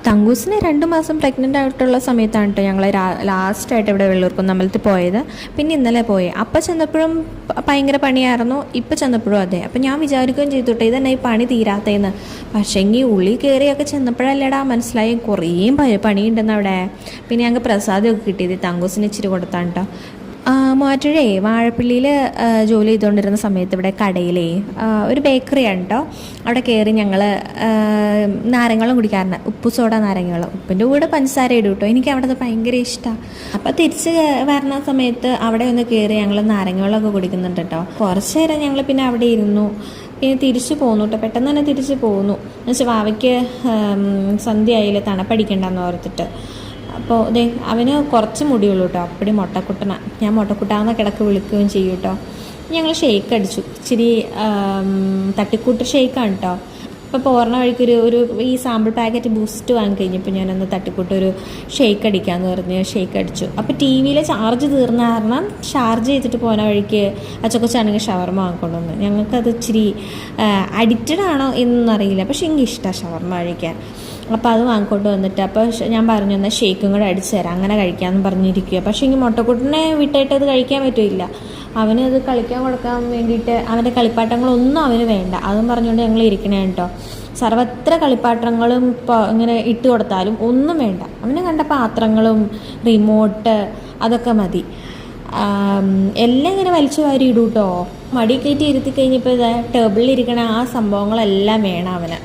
തങ്കൂസിന് 2 മാസം പ്രഗ്നൻ്റ് ആയിട്ടുള്ള സമയത്താണ് കേട്ടോ ഞങ്ങൾ ലാസ്റ്റായിട്ട് ഇവിടെ വെള്ളൂർക്കുന്ന് അമ്പലത്തിൽ പോയത്. പിന്നെ ഇന്നലെ പോയി. അപ്പം ചെന്നപ്പോഴും ഭയങ്കര പണിയായിരുന്നു, ഇപ്പം ചെന്നപ്പോഴും അതെ. അപ്പം ഞാൻ വിചാരിക്കുകയും ചെയ്തു ഇതന്നെ ഈ പണി തീരാത്തതെന്ന്. പക്ഷേങ്കിൽ ഉള്ളിൽ കയറിയൊക്കെ ചെന്നപ്പോഴല്ലേടാ മനസ്സിലായി കുറേ പണിയുണ്ടെന്ന് അവിടെ. പിന്നെ ഞങ്ങൾക്ക് പ്രസാദമൊക്കെ കിട്ടിയത് തങ്കൂസിന് ഇച്ചിരി കൊടുത്താണ് കേട്ടോ. മൂവാറ്റുപുഴ വാഴപ്പള്ളിയിൽ ജോലി ചെയ്തുകൊണ്ടിരുന്ന സമയത്ത് ഇവിടെ കടയിലേ ഒരു ബേക്കറിയാണ് കേട്ടോ. അവിടെ കയറി ഞങ്ങൾ നാരങ്ങളും കുടിക്കാറുണ്ട്, ഉപ്പു സോഡ നാരങ്ങളും. ഉപ്പിൻ്റെ കൂടെ പഞ്ചസാര ഇടും കേട്ടോ. എനിക്ക് അവിടുത്തെ ഭയങ്കര ഇഷ്ടമാണ്. അപ്പോൾ തിരിച്ച് വരുന്ന സമയത്ത് അവിടെ ഒന്ന് കയറി ഞങ്ങൾ നാരങ്ങളൊക്കെ കുടിക്കുന്നുണ്ട് കേട്ടോ. കുറച്ച് നേരം ഞങ്ങൾ പിന്നെ അവിടെ ഇരുന്നു. പിന്നെ തിരിച്ചു പോന്നു കേട്ടോ. പെട്ടെന്ന് തന്നെ തിരിച്ച് പോന്നു. എന്നുവെച്ചാൽ വാവയ്ക്ക് സന്ധ്യ ആയില്ലേ, തണുപ്പടിക്കണ്ടെന്ന് ഓർത്തിട്ട്. അപ്പോൾ അതെ അവന് കുറച്ച് മുടിയുള്ളൂ കേട്ടോ. അപ്പടി മൊട്ടക്കുട്ടന. ഞാൻ മൊട്ടക്കുട്ടാന്ന് കിടക്ക് വിളിക്കുകയും ചെയ്യും കേട്ടോ. ഞങ്ങൾ ഷേക്ക് അടിച്ചു. ഇച്ചിരി തട്ടിക്കൂട്ട് ഷേക്കാണ് കേട്ടോ. അപ്പോൾ പോരണ വഴിക്കൊരു ഈ സാമ്പിൾ പാക്കറ്റ് ബൂസ്റ്റ് വാങ്ങിക്കഴിഞ്ഞപ്പോൾ ഞാനൊന്ന് തട്ടിക്കൂട്ടൊരു ഷേക്ക് അടിക്കാമെന്ന് പറഞ്ഞ് ഷേക്ക് അടിച്ചു. അപ്പോൾ ടി വിയിലെ ചാർജ് തീർന്ന കാരണം ചാർജ് ചെയ്തിട്ട് പോകുന്ന വഴിക്ക് അച്ചക്കൊച്ചാണെങ്കിൽ ഷവർമ വാങ്ങിക്കൊണ്ട് വന്നു. ഞങ്ങൾക്കത് ഇച്ചിരി അഡിക്റ്റഡ് ആണോ എന്നറിയില്ല, പക്ഷേ എനിക്ക് ഇഷ്ടമാണ് ഷവർമ കഴിക്കാൻ. അപ്പോൾ അത് വാങ്ങിക്കൊണ്ട് വന്നിട്ട് അപ്പോൾ ഞാൻ പറഞ്ഞു എന്നാൽ ഷേക്കും കൂടെ അടിച്ചു തരാം, അങ്ങനെ കഴിക്കാമെന്ന് പറഞ്ഞിരിക്കുക. പക്ഷേ എനിക്ക് മുട്ടക്കുട്ടിനെ വിട്ടിട്ട് അത് കഴിക്കാൻ പറ്റില്ല. അവന് അത് കളിക്കാൻ കൊടുക്കാൻ വേണ്ടിയിട്ട് അവൻ്റെ കളിപ്പാട്ടങ്ങളൊന്നും അവന് വേണ്ട. അതും പറഞ്ഞുകൊണ്ട് ഞങ്ങൾ ഇരിക്കണേ കേട്ടോ. സർവത്ര കളിപ്പാട്ടങ്ങളും ഇപ്പോൾ ഇങ്ങനെ ഇട്ട് കൊടുത്താലും ഒന്നും വേണ്ട. അവന് കണ്ട പാത്രങ്ങളും റിമോട്ട് അതൊക്കെ മതി. എല്ലാം ഇങ്ങനെ വലിച്ചു വാരി ഇടും കേട്ടോ. മടി കയറ്റി ഇരുത്തി കഴിഞ്ഞപ്പോൾ ടേബിളിൽ ഇരിക്കണ ആ സംഭവങ്ങളെല്ലാം വേണം അവന്.